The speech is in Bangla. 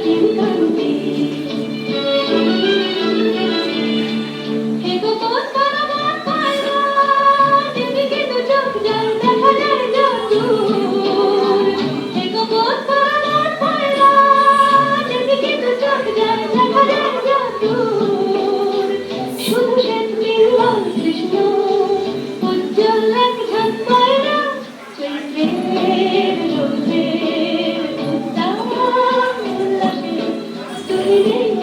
হাসির কান্তি হে গো মন বড় মন পায়রা যেদিকে দু চোখ যায় দেখা যায় যদূর হে গো মন বড় মন পায়রা যেদিকে দু চোখ যায় দেখা যায় যদূর শুধু শ্বেত নীল লাল কৃষ্ণ উজ্জ্বল এক ঝাঁক পায়রা চৈত্রের রৌদ্রের উদ্দাম উল্লাসে তুমি নেই